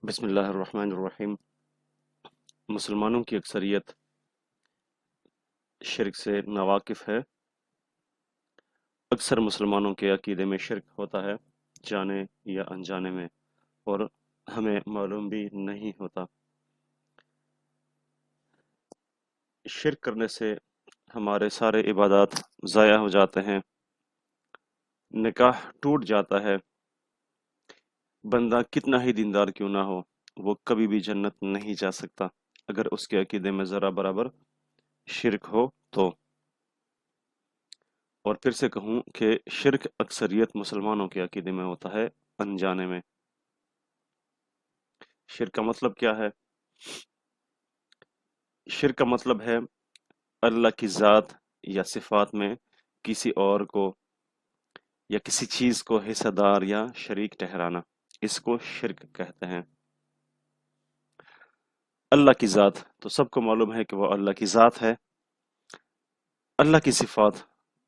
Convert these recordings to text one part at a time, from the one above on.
بسم اللہ الرحمن الرحیم۔ مسلمانوں کی اکثریت شرک سے ناواقف ہے۔ اکثر مسلمانوں کے عقیدے میں شرک ہوتا ہے، جانے یا انجانے میں، اور ہمیں معلوم بھی نہیں ہوتا۔ شرک کرنے سے ہمارے سارے عبادات ضائع ہو جاتے ہیں، نکاح ٹوٹ جاتا ہے، بندہ کتنا ہی دیندار کیوں نہ ہو وہ کبھی بھی جنت نہیں جا سکتا اگر اس کے عقیدے میں ذرا برابر شرک ہو تو۔ اور پھر سے کہوں کہ شرک اکثریت مسلمانوں کے عقیدے میں ہوتا ہے، انجانے میں۔ شرک کا مطلب کیا ہے؟ شرک کا مطلب ہے اللہ کی ذات یا صفات میں کسی اور کو یا کسی چیز کو حصہ دار یا شریک ٹھہرانا، اس کو شرک کہتے ہیں۔ اللہ کی ذات تو سب کو معلوم ہے کہ وہ اللہ کی ذات ہے۔ اللہ کی صفات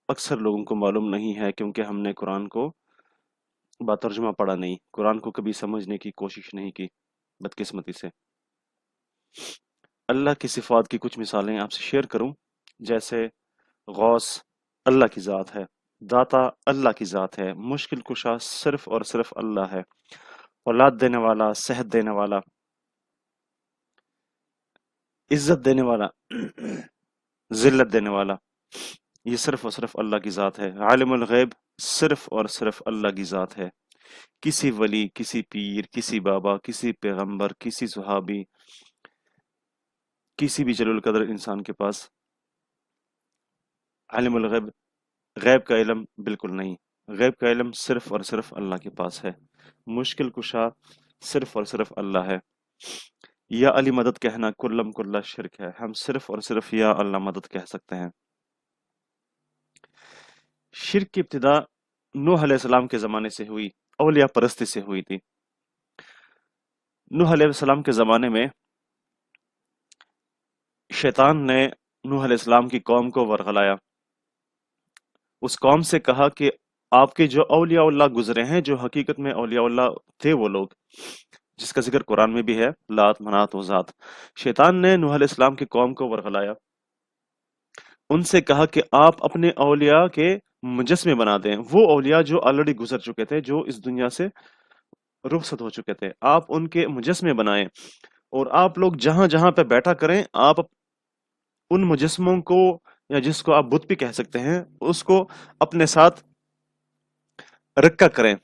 اکثر لوگوں کو معلوم نہیں ہے کیونکہ ہم نے قرآن کو باترجمہ پڑھا نہیں، قرآن کو کبھی سمجھنے کی کوشش نہیں کی، بدقسمتی سے۔ اللہ کی صفات کی کچھ مثالیں آپ سے شیئر کروں، جیسے غوث اللہ کی ذات ہے، داتا اللہ کی ذات ہے، مشکل کشا صرف اور صرف اللہ ہے، اولاد دینے والا، صحت دینے والا، عزت دینے والا، ذلت دینے والا، یہ صرف اور صرف اللہ کی ذات ہے۔ عالم الغیب صرف اور صرف اللہ کی ذات ہے۔ کسی ولی، کسی پیر، کسی بابا، کسی پیغمبر، کسی صحابی، کسی بھی جلیل القدر انسان کے پاس عالم الغیب، غیب کا علم بالکل نہیں۔ غیب کا علم صرف اور صرف اللہ کے پاس ہے۔ مشکل کشا صرف اور صرف اللہ ہے۔ یا علی مدد کہنا کلم کلہ شرک ہے، ہم صرف اور صرف یا اللہ مدد کہہ سکتے ہیں۔ شرک کی ابتدا نوح علیہ السلام کے زمانے سے ہوئی، اولیاء پرستی سے ہوئی تھی۔ نوح علیہ السلام کے زمانے میں شیطان نے نوح علیہ السلام کی قوم کو ورغلایا، اس قوم سے کہا کہ آپ کے جو اولیاء اللہ گزرے ہیں، جو حقیقت میں اولیاء اللہ تھے، وہ لوگ جس کا ذکر قرآن میں بھی ہے، لات منات وزات، شیطان نے نوح علیہ السلام کی قوم کو ورغلایا، ان سے کہا کہ آپ اپنے اولیاء کے مجسمے بنا دیں، وہ اولیاء جو آلریڈی گزر چکے تھے، جو اس دنیا سے رخصت ہو چکے تھے، آپ ان کے مجسمے بنائیں، اور آپ لوگ جہاں جہاں پہ بیٹھا کریں، آپ ان مجسموں کو، یا جس کو آپ بت بھی کہہ سکتے ہیں، اس کو اپنے ساتھ رکھا کریں۔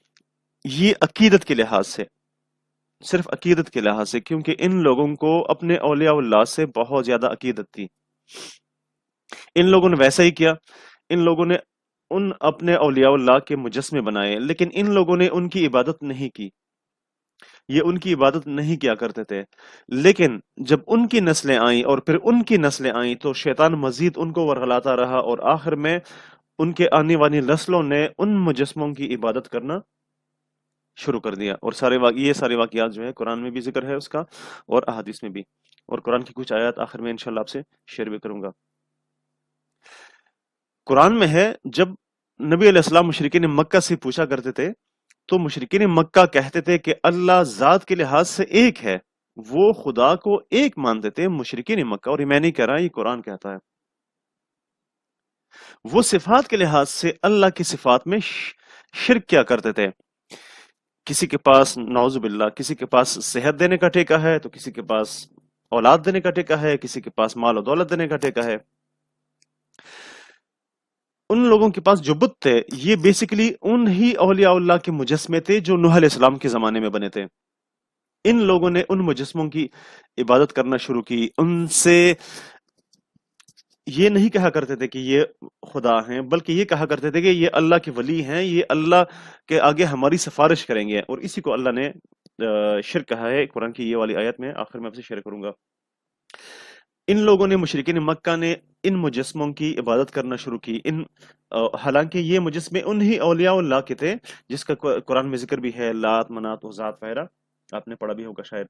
یہ عقیدت کے لحاظ سے، صرف عقیدت کے لحاظ سے، کیونکہ ان لوگوں کو اپنے اولیاء اللہ سے بہت زیادہ عقیدت تھی۔ ان لوگوں نے ویسا ہی کیا، ان لوگوں نے ان اپنے اولیاء اللہ کے مجسمے بنائے، لیکن ان لوگوں نے ان کی عبادت نہیں کی، یہ ان کی عبادت نہیں کیا کرتے تھے۔ لیکن جب ان کی نسلیں آئیں اور پھر ان کی نسلیں آئیں تو شیطان مزید ان کو ورغلاتا رہا، اور آخر میں ان کے آنے والی نسلوں نے ان مجسموں کی عبادت کرنا شروع کر دیا۔ اور یہ سارے واقعات جو ہے قرآن میں بھی ذکر ہے اس کا، اور احادیث میں بھی، اور قرآن کی کچھ آیات آخر میں انشاءاللہ آپ سے شیئر بھی کروں گا۔ قرآن میں ہے، جب نبی علیہ السلام مشرکین مکہ سے پوچھا کرتے تھے تو مشرکین مکہ کہتے تھے کہ اللہ ذات کے لحاظ سے ایک ہے، وہ خدا کو ایک مانتے تھے مشرکین مکہ، اور یہ میں نہیں کہہ رہا، یہ قرآن کہتا ہے۔ وہ صفات کے لحاظ سے اللہ کی صفات میں شرک کیا کرتے تھے۔ کسی کے پاس نعوذ باللہ کسی کے پاس صحت دینے کا ٹھیکہ ہے، تو کسی کے پاس اولاد دینے کا ٹھیکہ ہے، کسی کے پاس مال و دولت دینے کا ٹھیکہ ہے۔ ان لوگوں کے پاس جو بت تھے، یہ بیسیکلی ان ہی اولیاء اللہ کے مجسمے تھے جو نوح علیہ السلام کے زمانے میں بنے تھے۔ ان لوگوں نے ان مجسموں کی عبادت کرنا شروع کی، ان سے یہ نہیں کہا کرتے تھے کہ یہ خدا ہیں، بلکہ یہ کہا کرتے تھے کہ یہ اللہ کے ولی ہیں، یہ اللہ کے آگے ہماری سفارش کریں گے، اور اسی کو اللہ نے شرک کہا ہے قرآن کی یہ والی آیت میں، آخر میں آپ سے شیئر کروں گا۔ ان لوگوں نے، مشرکین مکہ نے، ان مجسموں کی عبادت کرنا شروع کی، حالانکہ یہ مجسمے انہی اولیاء اللہ کے تھے جس کا قرآن میں ذکر بھی ہے، لات منات وزات وغیرہ، آپ نے پڑھا بھی ہوگا شاید۔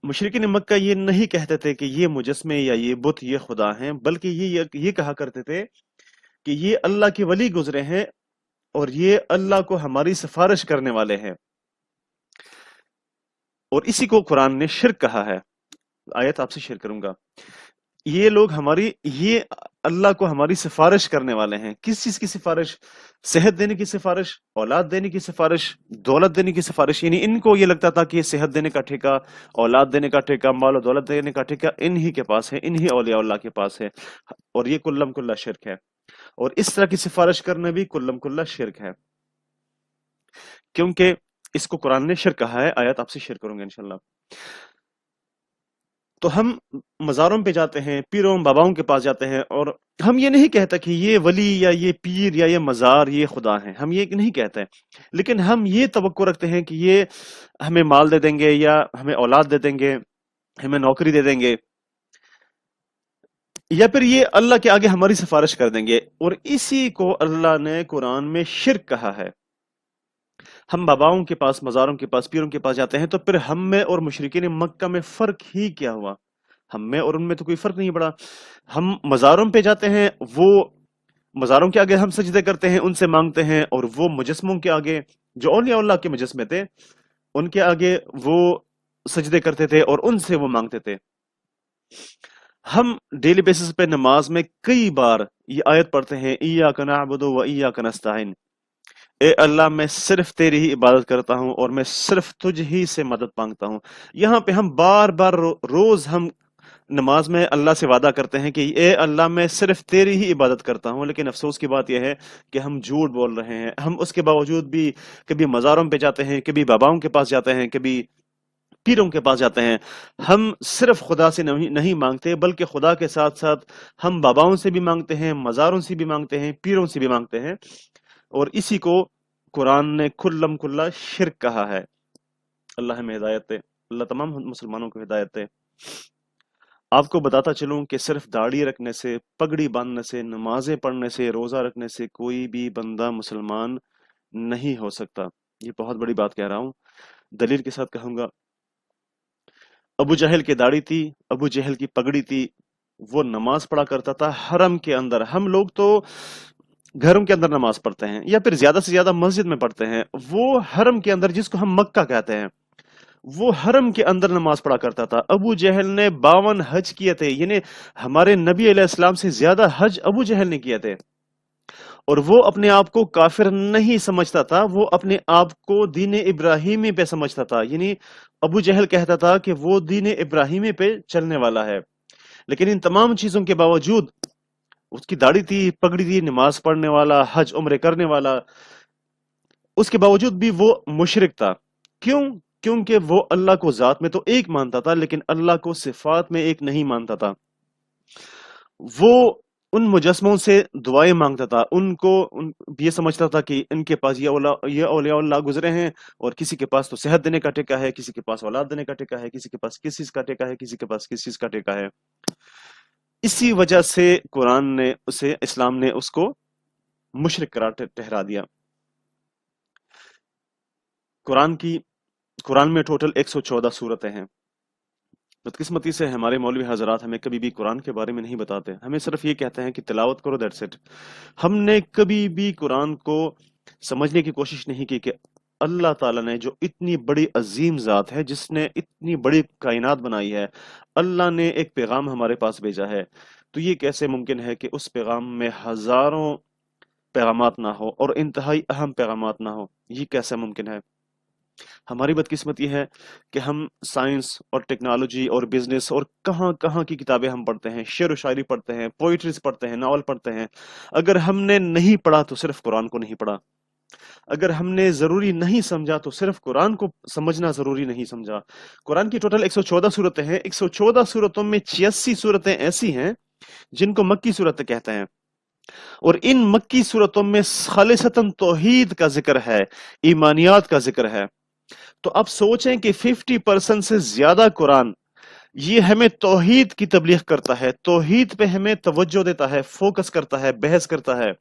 مشرکین مکہ یہ نہیں کہتے تھے کہ یہ مجسمے یا یہ بت یہ خدا ہیں، بلکہ یہ کہا کرتے تھے کہ یہ اللہ کے ولی گزرے ہیں، اور یہ اللہ کو ہماری سفارش کرنے والے ہیں۔ और इसी को कुरान ने शिर्क कहा है। आयत आपसे शेयर करूंगा। ये लोग ये अल्लाह को हमारी सिफारिश करने वाले हैं। किस चीज की सिफारिश? सेहत देने की सिफारिश, औलाद देने की सिफारिश, दौलत देने की सिफारिश। यानी इनको ये लगता था कि ये सेहत देने का ठेका, औलाद देने का ठेका, माल और दौलत देने का ठेका इन्हीं के पास है, इन्हीं औलिया अल्लाह के पास है। और ये कुल्लम कुल्ला शिर्क है। और इस तरह की सिफारिश करना भी कुल्लम कुल्ला शिर्क है, क्योंकि इसको कुरान ने शिर्क कहा है। आयत आपसे शेयर करूंगा इंशाल्लाह। तो हम मज़ारों पे जाते हैं, पीरों बाबाओं के पास जाते हैं, और हम ये नहीं कहते कि ये वली या ये पीर या ये मज़ार ये खुदा हैं, हम ये नहीं कहते। लेकिन हम ये तवक्को रखते हैं कि ये हमें माल दे देंगे, या हमें औलाद दे देंगे, हमें नौकरी दे देंगे, या फिर ये अल्लाह के आगे हमारी सिफारिश कर देंगे। और इसी को अल्लाह ने कुरान में शिर्क कहा है। हम बाबाओं के पास, मज़ारों के पास, पीरों के पास जाते हैं, तो फिर हम में और मुशरिकीन मक्का में फ़र्क ही क्या हुआ? हम में और उनमें तो कोई फ़र्क नहीं पड़ा। हम मज़ारों पे जाते हैं, वो मज़ारों के आगे हम सजदे करते हैं, उनसे मांगते हैं, और वो मुजस्समों के आगे, जो औलिया अल्लाह के मुजस्समे थे, उनके आगे वो सजदे करते थे और उनसे वो मांगते थे। हम डेली बेसिस पे नमाज में कई बार ये आयत पढ़ते हैं, इय्याका नअबुदु व इय्याका नस्तईन। ए अल्लाह, मैं सिर्फ तेरी ही इबादत करता हूँ और मैं सिर्फ तुझ ही से मदद मांगता हूँ। यहाँ पे हम बार बार रोज हम नमाज में अल्लाह से वादा करते हैं कि ए अल्लाह, मैं सिर्फ तेरी ही इबादत करता हूँ। लेकिन अफसोस की बात यह है कि हम झूठ बोल रहे हैं। हम उसके बावजूद भी कभी मज़ारों पे जाते हैं, कभी बाबाओं के पास जाते हैं, कभी पीरों के पास जाते हैं। हम सिर्फ खुदा से नहीं मांगते, बल्कि खुदा के साथ साथ हम बाबाओं से भी मांगते हैं, मज़ारों से भी मांगते हैं, पीरों से भी मांगते हैं। और इसी को कुरान ने कुल्लम कुल्ला शिर्क कहा है। अल्लाह हमें हिदायत दे, अल्लाह तमाम मुसलमानों को हिदायत दे। आपको बताता चलूं कि सिर्फ दाढ़ी रखने से, पगड़ी बांधने से, नमाजें पढ़ने से, रोजा रखने से कोई भी बंदा मुसलमान नहीं हो सकता। ये बहुत बड़ी बात कह रहा हूं, दलील के साथ कहूंगा। अबू जहल की दाढ़ी थी, अबू जहल की पगड़ी थी, वो नमाज पढ़ा करता था हरम के अंदर। हम लोग तो घरों के अंदर नमाज पढ़ते हैं, या फिर ज्यादा से ज्यादा मस्जिद में पढ़ते हैं। वो हरम के अंदर, जिसको हम मक्का कहते हैं, वो हरम के अंदर नमाज पढ़ा करता था। अबू जहल ने 52 हज किए थे, यानी हमारे नबी अलैहिस्सलाम से ज्यादा हज अबू जहल ने किए थे। और वो अपने आप को काफिर नहीं समझता था, वो अपने आप को दीन इब्राहिमी पे समझता था। यानी अबू जहल कहता था कि वो दीन इब्राहिमी पे चलने वाला है। लेकिन इन तमाम चीजों के बावजूद, उसकी दाढ़ी थी, पगड़ी थी, नमाज पढ़ने वाला, हज उम्रे करने वाला, उसके बावजूद भी वो मुशरिक था। क्यों? क्योंकि वो अल्लाह को जात में तो एक मानता था, लेकिन अल्लाह को सिफात में एक नहीं मानता था। वो उन मुजस्मों से दुआएं मांगता था, ये समझता था कि इनके पास ये औलिया अल्लाह गुजरे हैं, और किसी के पास तो सेहत देने का टेका है, किसी के पास औलाद देने का टेका है, किसी के पास किस चीज का टेका है, किसी के पास किस चीज का टेका है। इसी वजह से इस्लाम ने उसको मुशरिक करार ठहरा दिया। कुरान में टोटल 114 सूरतें हैं। बदकिस्मती से हमारे मौलवी हजरात हमें कभी भी कुरान के बारे में नहीं बताते, हमें सिर्फ ये कहते हैं कि तिलावत करो, दैट्स इट। हमने कभी भी कुरान को समझने की कोशिश नहीं की कि अल्लाह ताला ने, जो इतनी बड़ी अजीम ज़ात है, जिसने इतनी बड़ी कायनात बनाई है, अल्लाह ने एक पैगाम हमारे पास भेजा है। तो ये कैसे मुमकिन है कि उस पैगाम में हजारों पैगामात ना हो और इंतहाई अहम पैगामात ना हो? ये कैसे मुमकिन है? हमारी बदकिस्मती है कि हम साइंस और टेक्नोलॉजी और बिजनेस और कहाँ कहाँ की किताबें हम पढ़ते हैं, शेर व शायरी पढ़ते हैं, पोइट्रीज पढ़ते हैं, नावल पढ़ते हैं। अगर हमने नहीं पढ़ा तो सिर्फ कुरान को नहीं पढ़ा। अगर हमने जरूरी नहीं समझा तो सिर्फ कुरान को समझना जरूरी नहीं समझा। कुरान की टोटल 114 सूरतें हैं। 114 सूरतों में 86 सूरतें ऐसी हैं जिनको मक्की सूरतें कहते हैं, और इन मक्की सूरतों में खालिसतन तौहीद का जिक्र है, ईमानियात का जिक्र है। तो अब सोचें कि 50% से ज्यादा कुरान ये हमें तौहीद की तबलीग करता है, तौहीद पे हमें तवज्जो देता है, फोकस करता है, बहस करता है।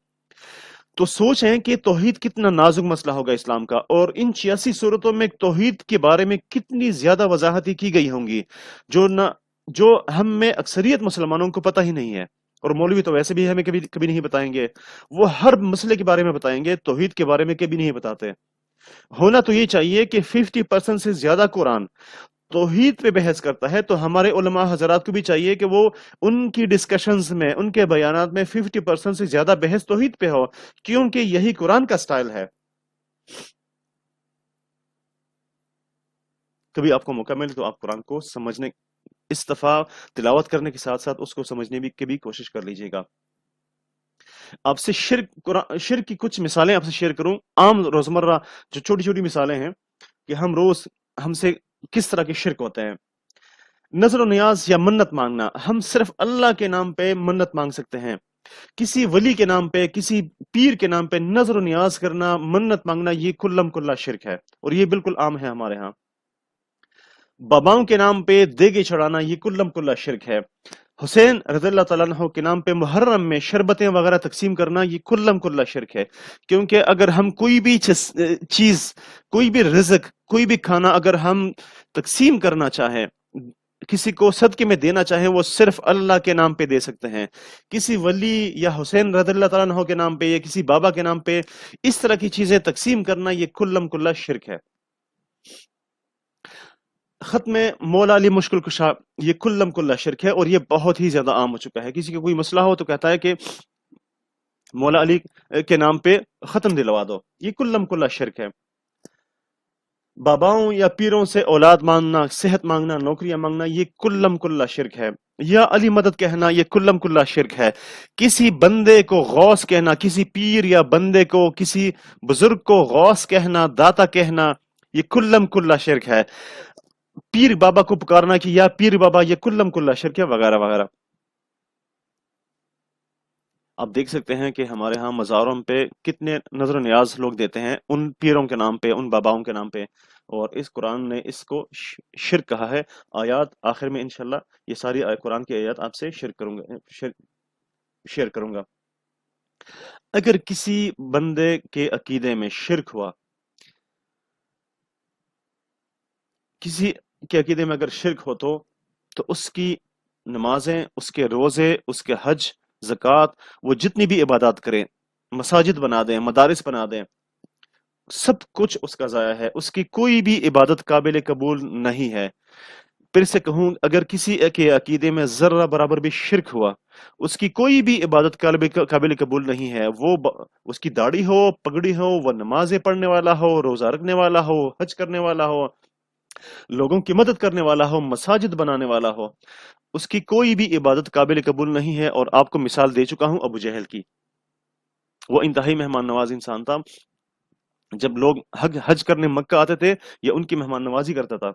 तो सोचें कि तौहीद कितना नाजुक मसला होगा इस्लाम का, और इन 86 सूरतों में तौहीद के बारे में कितनी ज्यादा वजाहतें की गई होंगी जो हम में अक्सरियत मुसलमानों को पता ही नहीं है। और मौलवी तो वैसे भी हमें कभी कभी नहीं बताएंगे, वो हर मसले के बारे में बताएंगे, तौहीद के बारे में कभी नहीं बताते। होना तो ये चाहिए कि 50% से ज्यादा कुरान तौहीद पे बहस करता है, तो हमारे उलमा हजरात को भी चाहिए कि वो उनकी डिस्कशंस में, उनके बयानात में 50% से ज्यादा बहस तौहीद पे हो, क्योंकि यही कुरान का स्टाइल है। कभी आपको मौका मिले तो आप कुरान को समझने, इस दफा तिलावत करने के साथ साथ उसको समझने की भी कोशिश कर लीजिएगा। आपसे शिर्क की कुछ मिसालें आपसे शेयर करूं, आम रोजमर्रा जो छोटी छोटी मिसालें हैं कि हम रोज, हमसे किस तरह के शिर्क होते हैं। नजर नियाज या मन्नत मांगना, हम सिर्फ अल्लाह के नाम पे मन्नत मांग सकते हैं। किसी वली के नाम पे, किसी पीर के नाम पे नजर नियाज करना, मन्नत मांगना, ये कुल्लम कुल्ला शिर्क है और ये बिल्कुल आम है हमारे यहाँ। बाबाओं के नाम पे देगे चढ़ाना, ये कुल्लम कुल्ला शिर्क है। हुसैन रज़ियल्लाहु तआला अन्हु के नाम पे मुहर्रम में शरबतें वगैरह तकसीम करना, ये कुल्लम कुल्ला शिर्क है। क्योंकि अगर हम कोई भी चीज, कोई भी रिज़्क, कोई भी खाना अगर हम तकसीम करना चाहें, किसी को सदके में देना चाहे, वो सिर्फ अल्लाह के नाम पे दे सकते हैं। किसी वली या हुसैन रज़ियल्लाहु तआला अन्हु के नाम पे या किसी बाबा के नाम पे इस तरह की चीजें तकसीम करना, ये कुल्लम कुल्ला शिर्क है। खत में मौला अली मुश्किल कुशा, ये कुल्लम कुल्ला शिर्क है और ये बहुत ही ज्यादा आम हो चुका है। किसी का कोई मसला हो तो कहता है कि मौला अली के नाम पे खत्म दिलवा दो, ये कुल्लम कुल्ला शिर्क है। बाबाओं या पीरों से औलाद मांगना, सेहत मांगना, नौकरियां मांगना, ये कुल्लम कुल्ला शिर्क है। या अली मदद कहना, ये कुल्लम कुल्ला शिर्क है। किसी बंदे को गौस कहना, किसी पीर या बंदे को, किसी बुजुर्ग को गौस कहना, दाता कहना, ये कुल्लम कुल्ला शिर्क है। पीर बाबा को पुकारना कि या पीर बाबा, ये कुल्लम कुल्ला शिर्क है, वगैरह वगैरह। आप देख सकते हैं कि हमारे यहाँ मज़ारों पे कितने नजर नियाज लोग देते हैं उन पीरों के नाम पे, उन बाबाओं के नाम पे, और इस कुरान ने इसको शिर्क कहा है। आयात आखिर में इंशाल्लाह ये सारी कुरान की आयत आपसे शेयर करूंगा। अगर किसी बंदे के अकीदे में शिर्क हुआ, किसी के अकीदे में अगर शिर्क हो तो उसकी नमाजें, उसके रोजे, उसके हज, ज़कात, वो जितनी भी इबादत करें, मसाजिद बना दें, मदारिस बना दें, सब कुछ उसका ज़ाया है। उसकी कोई भी इबादत काबिल कबूल नहीं है। फिर से कहूं, अगर किसी के अकीदे में जर्रा बराबर भी शिर्क हुआ, उसकी कोई भी इबादत काबिल कबूल नहीं है। उसकी दाढ़ी हो, पगड़ी हो, वह नमाजें पढ़ने वाला हो, रोजा रखने वाला हो, हज करने वाला हो, लोगों की मदद करने वाला हो, मसाजिद बनाने वाला हो, उसकी कोई भी इबादत काबिल कबूल नहीं है। और आपको मिसाल दे चुका हूं अबू जहल की। वो इंतहाई मेहमान नवाज इंसान था। जब लोग हज करने मक्का आते थे, ये उनकी मेहमान नवाजी करता था।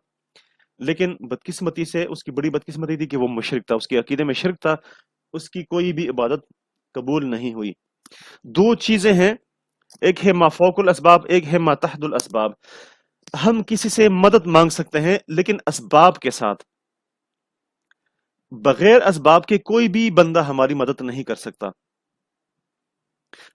लेकिन बदकिस्मती से, उसकी बड़ी बदकिस्मती थी कि वो मुशरिक था, उसके अकीदे में शिर्क था, उसकी कोई भी इबादत कबूल नहीं हुई। दो चीजें हैं, एक है माफौकुल असबाब, एक है मातहदुल असबाब। हम किसी से मदद मांग सकते हैं, लेकिन असबाब के साथ। बगैर असबाब के कोई भी बंदा हमारी मदद नहीं कर सकता।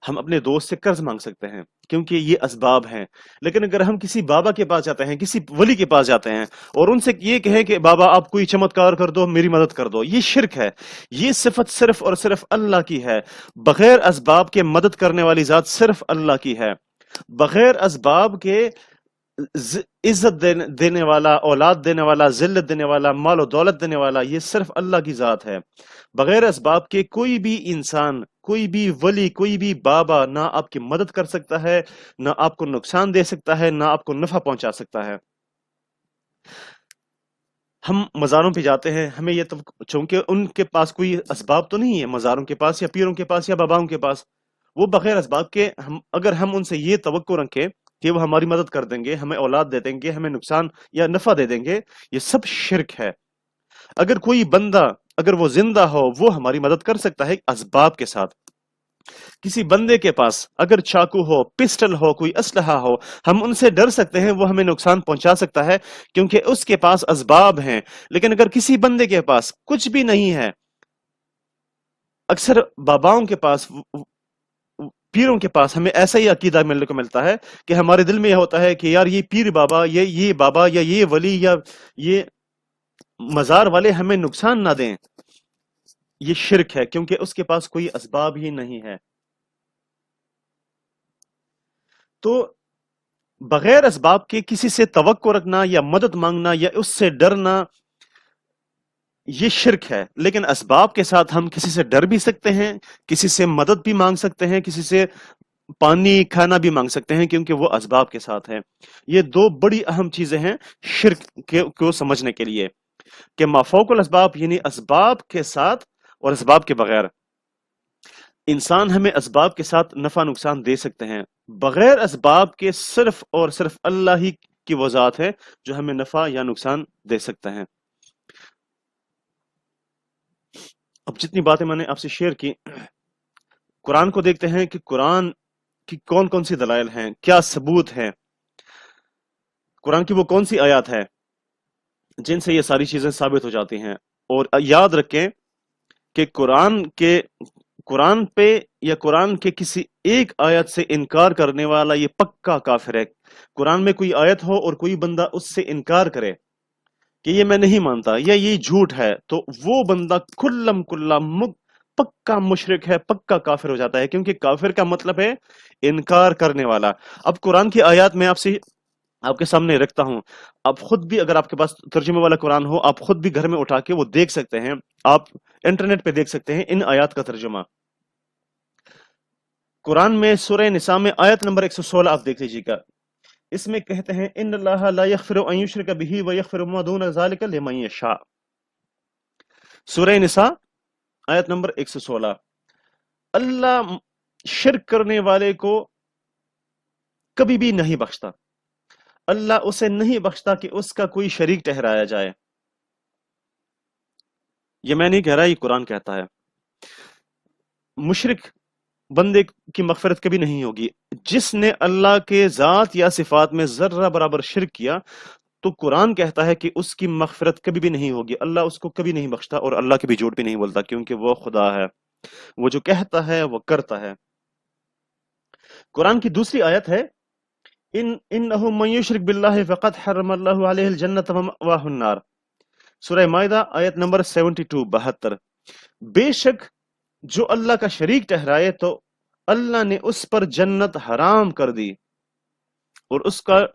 हम अपने दोस्त से कर्ज मांग सकते हैं क्योंकि ये असबाब हैं। लेकिन अगर हम किसी बाबा के पास जाते हैं, किसी वली के पास जाते हैं और उनसे ये कहें कि बाबा आप कोई चमत्कार कर दो, मेरी मदद कर दो, ये शिर्क है। ये सिफत सिर्फ और सिर्फ अल्लाह की है। बगैर असबाब के मदद करने वाली जात सिर्फ अल्लाह की है। बगैर असबाब के इज्जत देने वाला, औलाद देने वाला, जिल्लत देने वाला, माल और दौलत देने वाला, ये सिर्फ अल्लाह की जात है। बगैर असबाब के कोई भी इंसान, कोई भी वली, कोई भी बाबा ना आपकी मदद कर सकता है, ना आपको नुकसान दे सकता है, ना आपको नफा पहुंचा सकता है। हम मज़ारों पे जाते हैं, हमें ये तब, चूंकि उनके पास कोई असबाब तो नहीं है, मज़ारों के पास या पीरों के पास या बाबाओं के पास, वो बगैर असबाब के, हम अगर हम उनसे ये तवक्को रखें कि वो हमारी मदद कर देंगे, हमें औलाद दे देंगे, हमें नुकसान या नफा दे देंगे, ये सब शिर्क है। अगर कोई बंदा, अगर वो जिंदा हो, वो हमारी मदद कर सकता है असबाब के साथ। किसी बंदे के पास अगर चाकू हो, पिस्टल हो, कोई असलहा हो, हम उनसे डर सकते हैं, वो हमें नुकसान पहुंचा सकता है क्योंकि उसके पास असबाब हैं। लेकिन अगर किसी बंदे के पास कुछ भी नहीं है, अक्सर बाबाओं के पास, पीरों के पास हमें ऐसा ही अकीदा मिलने को मिलता है कि हमारे दिल में यह होता है कि यार ये पीर बाबा, ये बाबा या ये वली या ये मजार वाले हमें नुकसान ना दें। ये शिर्क है क्योंकि उसके पास कोई असबाब ही नहीं है। तो बगैर असबाब के किसी से तवक्को रखना या मदद मांगना या उससे डरना, ये शिरक है। लेकिन असबाब के साथ हम किसी से डर भी सकते हैं, किसी से मदद भी मांग सकते हैं, किसी से पानी खाना भी मांग सकते हैं, क्योंकि वो असबाब के साथ है। ये दो बड़ी अहम चीजें हैं शिरक को समझने के लिए, कि माफौकुल असबाब यानी असबाब के साथ और असबाब के बगैर। इंसान हमें असबाब के साथ नफा नुकसान दे सकते हैं, बगैर असबाब के सिर्फ और सिर्फ अल्लाह ही की वो जात है जो हमें नफा या नुकसान दे सकते हैं। अब जितनी बातें मैंने आपसे शेयर की, कुरान को देखते हैं कि कुरान की कौन कौन सी दलाइल हैं, क्या सबूत हैं, कुरान की वो कौन सी आयत है जिनसे ये सारी चीजें साबित हो जाती हैं। और याद रखें कि कुरान पे या कुरान के किसी एक आयत से इनकार करने वाला ये पक्का काफिर है। कुरान में कोई आयत हो और कोई बंदा उससे इनकार करे कि ये मैं नहीं मानता या ये झूठ है, तो वो बंदा कुल्लम कुल्ला पक्का मुशरिक है, पक्का काफिर हो जाता है, क्योंकि काफिर का मतलब है इनकार करने वाला। अब कुरान की आयत में आपसे आपके सामने रखता हूं, आप खुद भी अगर आपके पास तर्जुमे वाला कुरान हो, आप खुद भी घर में उठा के वो देख सकते हैं, आप इंटरनेट पे देख सकते हैं इन आयत का तर्जुमा। कुरान में सूरह निसा में आयत नंबर 116 आप देख लीजिएगा। इसमें कहते हैं इन्नल्लाह ला यग़फ़िरु अन युश्रका बिही व यग़फ़िरु मा दून ज़ालिका लिमन यशा। सूरह निसा आयत नंबर 116। अल्लाह शिर्क करने वाले को कभी भी नहीं बख्शता, अल्लाह उसे नहीं बख्शता कि उसका कोई शरीक ठहराया जाए। ये मैं नहीं कह रहा, ये कुरान कहता है। मुशरिक बंदे की मगफिरत कभी नहीं होगी। जिसने अल्लाह के जात या सिफात में जर्रा बराबर शिर्क किया, तो कुरान कहता है कि उसकी मगफिरत कभी भी नहीं होगी, अल्लाह उसको कभी नहीं बख्शता, और अल्लाह कभी झूठ भी नहीं बोलता, क्योंकि वो खुदा है, वो जो कहता है वो करता है। कुरान की दूसरी आयत है इन्नहु मन युश्रिक बिल्लाहि फ़क़द हर्रमल्लाहु अलैहिल जन्नत व मअवाहुन नार। सूरह माइदा आयत नंबर 72। बेशक जो अल्लाह का शरीक ठहराए तो अल्लाह ने उस पर जन्नत हराम कर दी और उसका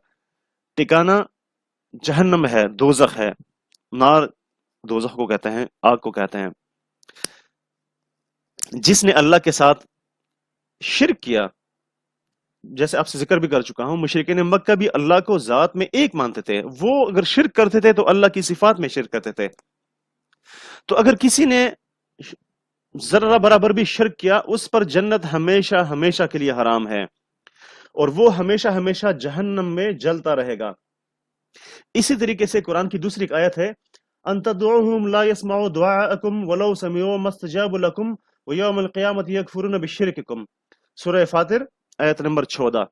ठिकाना जहन्नम है, दोजख है। नार दोजख को कहते हैं, आग को कहते हैं। जिसने अल्लाह के साथ शिर्क किया, जैसे आपसे जिक्र भी कर चुका हूं, मुशरिकीन मक्का भी अल्लाह को जात में एक मानते थे, वो अगर शिर्क करते थे तो अल्लाह की सिफात में शिर्क करते थे। तो अगर किसी ने जर्रा बराबर भी शिर्क किया, उस पर जन्नत हमेशा हमेशा के लिए हराम है और वो हमेशा हमेशा जहन्नम में जलता रहेगा। इसी तरीके से कुरान की दूसरी आयत है अंतदुहुम ला यस्माउ दुआअकुम वलौ समिउ मस्तजाबु लकुम व यौमल क़ियामति यकफुरुन बिशिरकिकुम। सूरह फातिर आयत नंबर 14।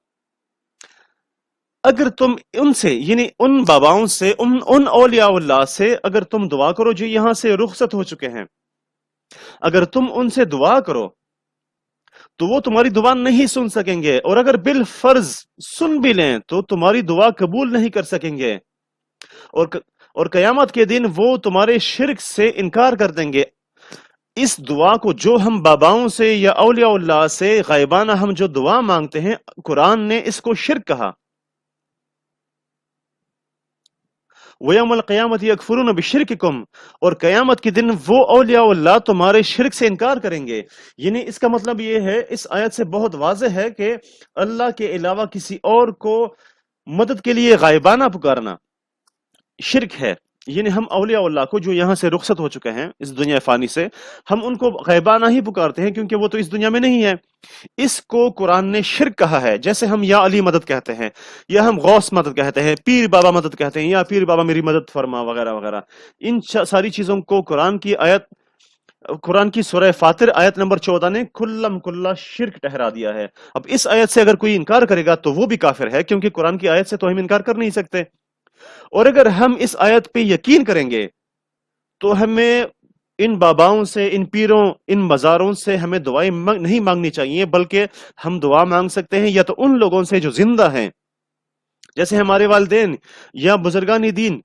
अगर तुम उनसे यानी उन बाबाओं से, उन औलियाउल्लाह से अगर तुम दुआ करो जो यहां से रुखसत हो चुके हैं, अगर तुम उनसे दुआ करो तो वो तुम्हारी दुआ नहीं सुन सकेंगे, और अगर बिल फर्ज सुन भी लें तो तुम्हारी दुआ कबूल नहीं कर सकेंगे, और और कयामत के दिन वो तुम्हारे शिर्क से इनकार कर देंगे। इस दुआ को जो हम बाबाओं से या औलियाउल्लाह से गायबाना हम जो दुआ मांगते हैं, कुरान ने इसको शिर्क कहा। वयौमल क़ियामति यकफुरुन बिशिरकिकुम, और कयामत के दिन वो औलियाउल्लाह तुम्हारे शिर्क से इनकार करेंगे। यानी इसका मतलब ये है, इस आयत से बहुत वाज़ेह है कि अल्लाह के अलावा किसी और को मदद के लिए गायबाना पुकारना शिर्क है। यानी हम औलियाउल्लाह को जो यहाँ से रुखसत हो चुके हैं इस दुनिया फानी से, हम उनको गैबाना ही पुकारते हैं, क्योंकि वो तो इस दुनिया में नहीं है। इसको कुरान ने शिर्क कहा है। जैसे हम या अली मदद कहते हैं, या हम गौस मदद कहते हैं, पीर बाबा मदद कहते हैं, या पीर बाबा मेरी मदद फरमा वगैरह वगैरह, इन सारी चीजों को कुरान की सूरह फातिर आयत नंबर 14 ने कुल्लम कुल्ला शिर्क ठहरा दिया है। अब इस आयत से अगर कोई इनकार करेगा तो वो भी काफिर है, क्योंकि कुरान की आयत से तो हम इनकार कर नहीं सकते। और अगर हम इस आयत पे यकीन करेंगे तो हमें इन बाबाओं से, इन पीरों, इन मज़ारों से हमें दुआएं नहीं मांगनी चाहिए, बल्कि हम दुआ मांग सकते हैं या तो उन लोगों से जो जिंदा हैं, जैसे हमारे वालिदैन या बुजुर्गान दीन,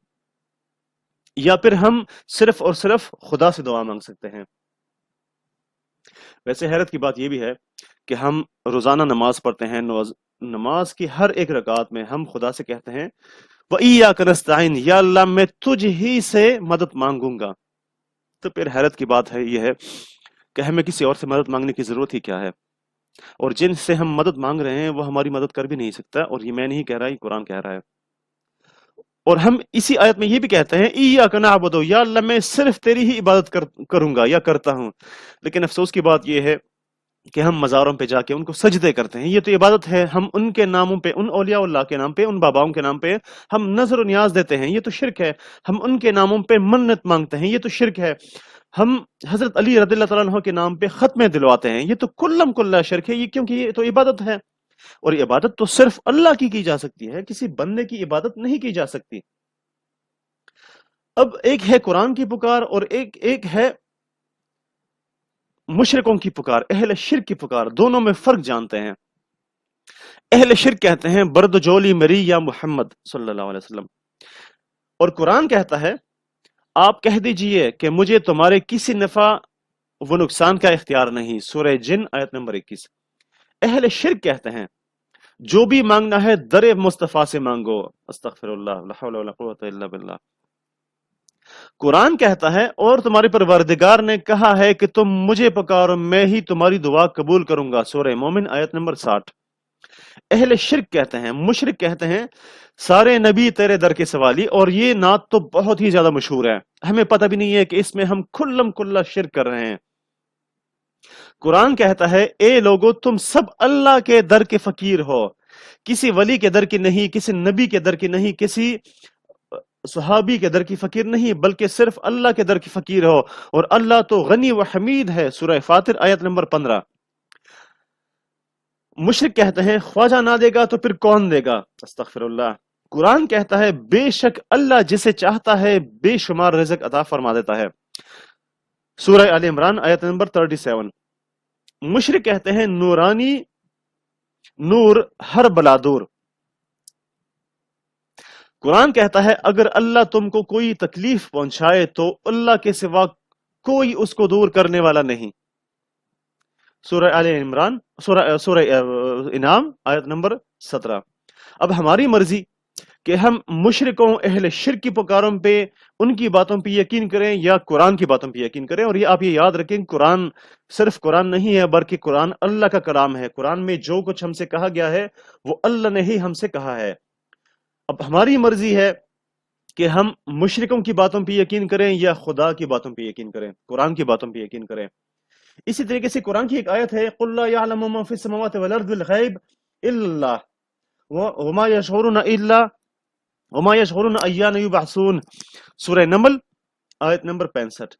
या फिर हम सिर्फ और सिर्फ खुदा से दुआ मांग सकते हैं। वैसे हैरत की बात यह भी है कि हम रोजाना नमाज पढ़ते हैं, नमाज की हर एक रकात में हम खुदा से कहते हैं वइय्याक नस्तईन, या अल्लाह मैं तुझ ही से मदद मांगूंगा। तो फिर हैरत की बात है यह है कि हमें किसी और से मदद मांगने की जरूरत ही क्या है, और जिनसे हम मदद मांग रहे हैं वो हमारी मदद कर भी नहीं सकता। और ये मैं नहीं कह रहा, ये कुरान कह रहा है। और हम इसी आयत में ये भी कहते हैं इय्याक नअबुदु, या अल्लाह मैं सिर्फ तेरी ही इबादत करूंगा या करता हूं। लेकिन अफसोस की बात यह है कि हम मज़ारों पे जाके उनको सजदे करते हैं। ये तो इबादत है। हम उनके नामों पे, उन औलिया के नाम पे, उन बाबाओं के नाम पे हम नजर न्याज देते हैं, ये तो शिरक है। हम उनके नामों पे मन्नत मांगते हैं, ये तो शिरक है। हम हजरत अली रज़ियल्लाहु तआला अन्हु के नाम पे खत्मे दिलवाते हैं, ये तो कुल्लम कुल्ला शिरक है। ये क्योंकि ये तो इबादत है, और इबादत तो सिर्फ अल्लाह की जा सकती है, किसी बंदे की इबादत नहीं की जा सकती। अब एक है कुरान की पुकार और एक है मुशरिकों की पुकार, अहले शिर्क की पुकार। दोनों में फर्क जानते हैं। अहले शिर्क कहते हैं बर्दजोली मरी या मोहम्मद सल्लल्लाहु अलैहि वसल्लम, और कुरान कहता है आप कह दीजिए कि मुझे तुम्हारे किसी नफा व नुकसान का इख्तियार नहीं। सूरह जिन आयत नंबर 21। अहले शिर्क कहते हैं जो भी मांगना है दरे मुस्तफा से मांगो। अस्तगफिरुल्लाह, ला हौला वला कुव्वता इल्ला बिल्लाह। कुरान कहता है और तुम्हारे परवरदिगार ने कहा है कि तुम मुझे पुकारो, मैं ही तुम्हारी दुआ कबूल करूंगा। सूरह मोमिन आयत नंबर 60। अहले शिर्क कहते हैं, मुशरिक कहते हैं सारे नबी तेरे दर के सवाली। और ये नात तो बहुत ही ज्यादा मशहूर है, हमें पता भी नहीं है कि इसमें हम खुल्लम खुल्ला शिर्क कर रहे हैं। कुरान कहता है ए लोगो तुम सब अल्लाह के दर के फकीर हो, किसी वली के दर की नहीं, किसी नबी के दर की नहीं, किसी सहाबी के दर की फकीर नहीं, बल्कि सिर्फ अल्लाह के दर की फकीर हो, और अल्लाह तो गनी व हमीद है। सूरह फातिर आयत नंबर 15। मुशरिक कहते हैं ख्वाजा ना देगा तो फिर कौन देगा। अस्तगफिरुल्लाह। कुरान कहता है बेशक अल्लाह जिसे चाहता है बेशुमार रिज़्क अता फरमा देता है। सूरह आल इमरान आयत नंबर 37। मुशरिक कहते हैं नूरानी नूर हर बला दूर। कुरान कहता है अगर अल्लाह तुमको कोई तकलीफ पहुंचाए तो अल्लाह के सिवा कोई उसको दूर करने वाला नहीं। सूरह आल इमरान, सूरह इनाम आयत नंबर 17। अब हमारी मर्जी कि हम मुशरिकों अहले शिर्क की पुकारों पे, उनकी बातों पे यकीन करें या कुरान की बातों पे यकीन करें। और ये आप ये याद रखें कुरान सिर्फ कुरान नहीं है, बल्कि कुरान अल्लाह का कलाम है। कुरान में जो कुछ हमसे कहा गया है वो अल्लाह ने ही हमसे कहा है। अब हमारी मर्जी है कि हम मुशरिकों की बातों पे यकीन करें या खुदा की बातों पे यकीन करें, कुरान की बातों पे यकीन करें। इसी तरीके से कुरान की एक आयत है कुल ला यअलमु मा फिस समावाति वल अर्दिल गैब इल्ला वमा यशऊरुना अय्याना युबअसून। सूरह नमल आयत नंबर 65।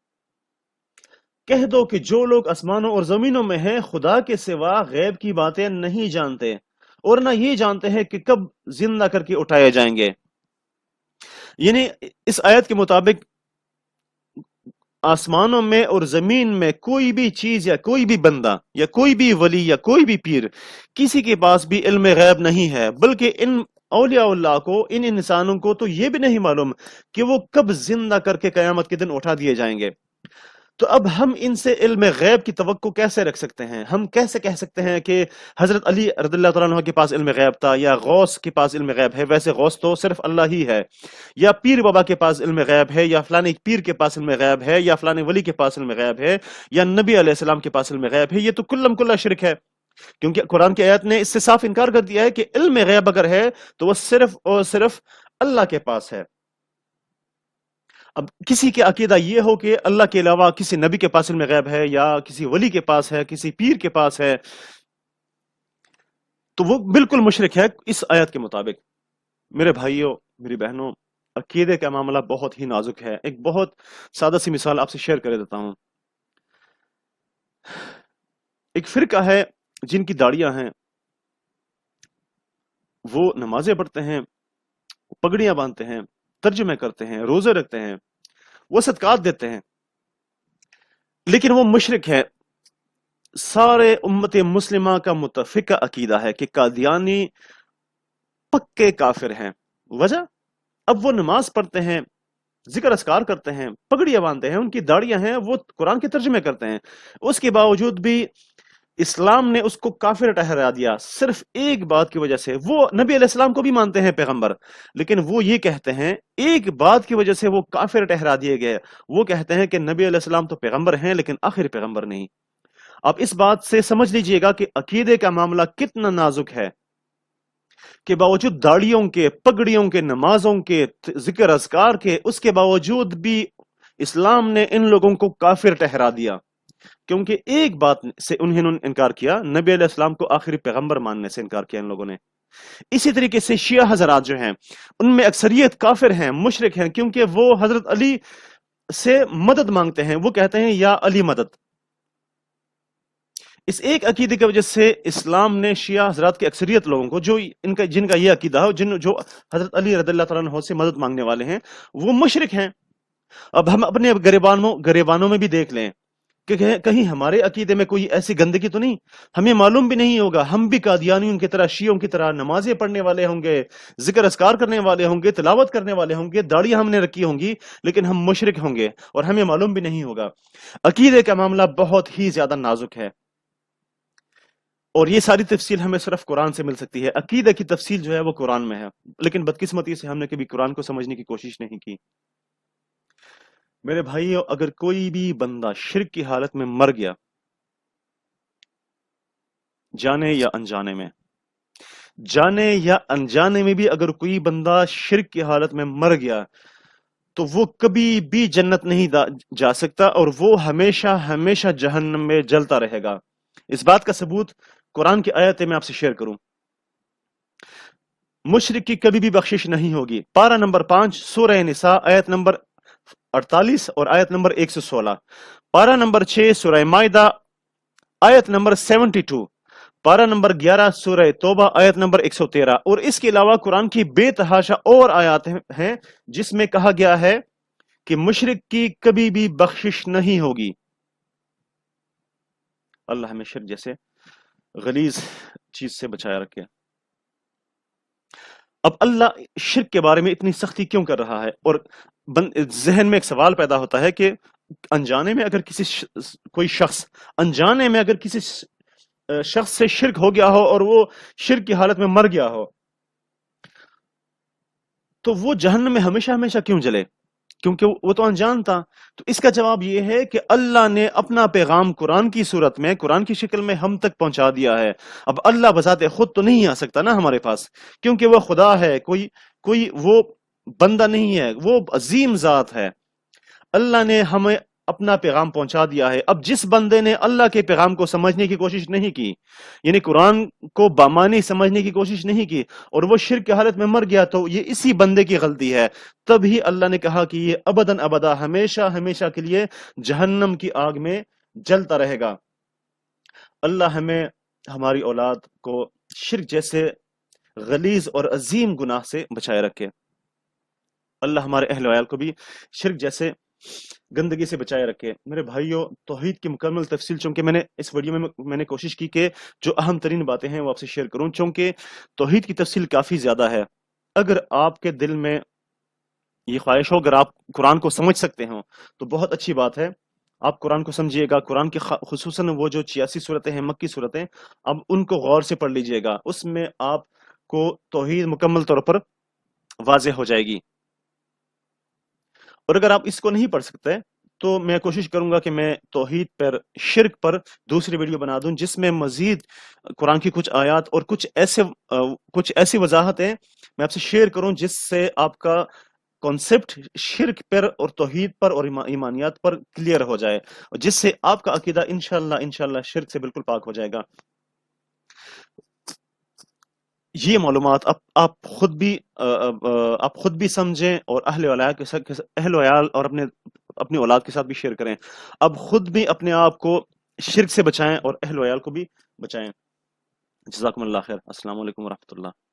कह दो कि जो लोग आसमानों और जमीनों में हैं खुदा के सिवा गैब की बातें नहीं जानते, और ना ये जानते हैं कि कब जिंदा करके उठाए जाएंगे। यानी इस आयत के मुताबिक आसमानों में और जमीन में कोई भी चीज या कोई भी बंदा या कोई भी वली या कोई भी पीर, किसी के पास भी इल्म गैब नहीं है। बल्कि इन औलिया को, इन इंसानों को तो ये भी नहीं मालूम कि वो कब जिंदा करके कयामत के दिन उठा दिए जाएंगे। तो अब हम इनसे इल्म गैब की तवक्को कैसे रख सकते हैं? हम कैसे कह सकते हैं कि हजरत अली रज़ियल्लाहु तआला अन्हु के पास इल्म गैब था, या गौस के पास इल्म गैब है? वैसे गौस तो सिर्फ अल्लाह ही है। या पीर बाबा के पास इल्म गैब है, या फलाने पीर के पास इल्म गैब है, या फलाने वली के पास इल्म गैब है, या नबी अलैहिस्सलाम के पास इल्म गैब है। ये तो कुल्लम कुल्ला शिरक है, क्योंकि कुरान की आयत ने इससे साफ इनकार कर दिया है कि इल्म गैब अगर है तो वह सिर्फ और सिर्फ अल्लाह के पास है। अब किसी के अकीदा ये हो कि अल्लाह के अलावा किसी नबी के पास इल्म गैब है, या किसी वली के पास है, किसी पीर के पास है, तो वो बिल्कुल मुशरिक है इस आयत के मुताबिक। मेरे भाइयों, मेरी बहनों, अकीदे का मामला बहुत ही नाजुक है। एक बहुत सादा सी मिसाल आपसे शेयर कर देता हूं। एक फिरका है जिनकी दाढ़ियां हैं, वो नमाजें पढ़ते हैं, पगड़ियां बांधते हैं, तर्जुमे करते हैं, रोजे रखते हैं, वो सदकात देते हैं, लेकिन वो मुशरिक है। सारे उम्मत मुस्लिमा का मुत्तफिका अकीदा है कि कादियानी पक्के काफिर हैं। वजह, अब वो नमाज पढ़ते हैं, जिक्र अस्कार करते हैं, पगड़ियां बांधते हैं, उनकी दाढ़ियां हैं, वो कुरान के तर्जुमे करते हैं, उसके बावजूद भी اسلام نے اس کو کافر ٹھہرا دیا صرف ایک بات کی وجہ سے. وہ نبی علیہ السلام کو بھی مانتے ہیں پیغمبر، لیکن وہ یہ کہتے ہیں ایک بات کی وجہ سے وہ کافر ٹھہرا دیے گئے. وہ کہتے ہیں کہ نبی علیہ السلام تو پیغمبر ہیں لیکن آخر پیغمبر نہیں. آپ اس بات سے سمجھ لیجئے گا کہ عقیدے کا معاملہ کتنا نازک ہے کہ باوجود داڑیوں کے، پگڑیوں کے، نمازوں کے، ذکر اذکار کے، اس کے باوجود بھی اسلام نے ان لوگوں کو کافر ٹھہرا دیا، کیونکہ ایک بات سے انہوں نے انکار کیا، نبی علیہ السلام کو آخری پیغمبر ماننے سے انکار کیا ان لوگوں نے. اسی طریقے سے شیعہ حضرات جو ہیں ان میں اکثریت کافر ہیں، مشرک ہیں، کیونکہ وہ حضرت علی سے مدد مانگتے ہیں. وہ کہتے ہیں یا علی مدد. اس ایک عقیدے کی وجہ سے اسلام نے شیعہ حضرات کے اکثریت لوگوں کو جو جن کا یہ عقیدہ ہے، جو حضرت علی رضی اللہ تعالیٰ عنہ سے مدد مانگنے والے ہیں، وہ مشرک ہیں. اب ہم اپنے گریبانوں میں بھی دیکھ لیں کہ کہیں ہمارے عقیدے میں کوئی ایسی گندگی تو نہیں. ہمیں معلوم بھی نہیں ہوگا، ہم بھی قادیانیوں کی طرح، شیعوں کی طرح نمازیں پڑھنے والے ہوں گے، ذکر اذکار کرنے والے ہوں گے، تلاوت کرنے والے ہوں گے، داڑیاں ہم نے رکھی ہوں گی، لیکن ہم مشرک ہوں گے اور ہمیں معلوم بھی نہیں ہوگا. عقیدے کا معاملہ بہت ہی زیادہ نازک ہے، اور یہ ساری تفصیل ہمیں صرف قرآن سے مل سکتی ہے. عقیدہ کی تفصیل جو ہے وہ قرآن میں ہے، لیکن بدقسمتی سے ہم نے کبھی قرآن کو سمجھنے کی کوشش نہیں کی. میرے بھائیو، اگر کوئی بھی بندہ شرک کی حالت میں مر گیا، جانے یا انجانے میں بھی اگر کوئی بندہ شرک کی حالت میں مر گیا تو وہ کبھی بھی جنت نہیں جا سکتا، اور وہ ہمیشہ ہمیشہ جہنم میں جلتا رہے گا. اس بات کا ثبوت قرآن کی آیت میں آپ سے شیئر کروں. مشرک کی کبھی بھی بخشش نہیں ہوگی. پارہ نمبر 5 سورہ نساء آیت نمبر 48 اور آیت نمبر 116. پارہ نمبر 6 سورہ مائدہ آیت نمبر 72. پارہ نمبر 11 سورہ توبہ آیت نمبر 113. اور اس کے علاوہ قرآن کی بے تحاشا اور آیات ہیں جس میں کہا گیا ہے کہ مشرک کی کبھی بھی بخشش نہیں ہوگی. اللہ ہمیں شرک جیسے غلیظ چیز سے بچایا رکھے. اب اللہ شرک کے بارے میں اتنی سختی کیوں کر رہا ہے؟ اور ذہن میں ایک سوال پیدا ہوتا ہے کہ انجانے میں اگر کوئی شخص انجانے میں اگر کسی شخص سے شرک ہو گیا ہو اور وہ شرک کی حالت میں مر گیا ہو تو وہ جہنم میں ہمیشہ ہمیشہ کیوں جلے؟ کیونکہ وہ تو انجان تھا. تو اس کا جواب یہ ہے کہ اللہ نے اپنا پیغام قرآن کی صورت میں، قرآن کی شکل میں ہم تک پہنچا دیا ہے. اب اللہ بذات خود تو نہیں آ سکتا نا ہمارے پاس، کیونکہ وہ خدا ہے، کوئی وہ بندہ نہیں ہے، وہ عظیم ذات ہے. اللہ نے ہمیں اپنا پیغام پہنچا دیا ہے. اب جس بندے نے اللہ کے پیغام کو سمجھنے کی کوشش نہیں کی، یعنی قرآن کو بامانی سمجھنے کی کوشش نہیں کی، اور وہ شرک کی حالت میں مر گیا، تو یہ اسی بندے کی غلطی ہے. تبھی اللہ نے کہا کہ یہ ابداً ابدا، ہمیشہ ہمیشہ کے لیے جہنم کی آگ میں جلتا رہے گا. اللہ ہمیں، ہماری اولاد کو شرک جیسے غلیظ اور عظیم گناہ سے بچائے رکھے. اللہ ہمارے اہل وعیال کو بھی شرک جیسے گندگی سے بچائے رکھے. میرے بھائیوں، توحید کی مکمل تفصیل، چونکہ میں نے اس ویڈیو میں نے کوشش کی کہ جو اہم ترین باتیں ہیں وہ آپ سے شیئر کروں، چونکہ توحید کی تفصیل کافی زیادہ ہے. اگر آپ کے دل میں یہ خواہش ہو، اگر آپ قرآن کو سمجھ سکتے ہوں تو بہت اچھی بات ہے. آپ قرآن کو سمجھیے گا. قرآن کی خصوصاً وہ جو 86 صورتیں ہیں، مکی صورتیں، اب ان کو غور سے پڑھ لیجئے گا. اس میں آپ کو توحید مکمل طور پر واضح ہو جائے گی. اور اگر آپ اس کو نہیں پڑھ سکتے تو میں کوشش کروں گا کہ میں توحید پر، شرک پر دوسری ویڈیو بنا دوں، جس میں مزید قرآن کی کچھ آیات اور کچھ ایسی وضاحتیں میں آپ سے شیئر کروں جس سے آپ کا کانسیپٹ شرک پر اور توحید پر اور ایمانیات پر کلیئر ہو جائے، اور جس سے آپ کا عقیدہ انشاءاللہ شرک سے بالکل پاک ہو جائے گا. یہ معلومات آپ خود بھی سمجھیں اور اہل وعیال اور اپنی اولاد کے ساتھ بھی شیئر کریں. اب خود بھی اپنے آپ کو شرک سے بچائیں اور اہل وعیال کو بھی بچائیں. جزاکم اللہ خیر. السلام علیکم ورحمۃ اللہ.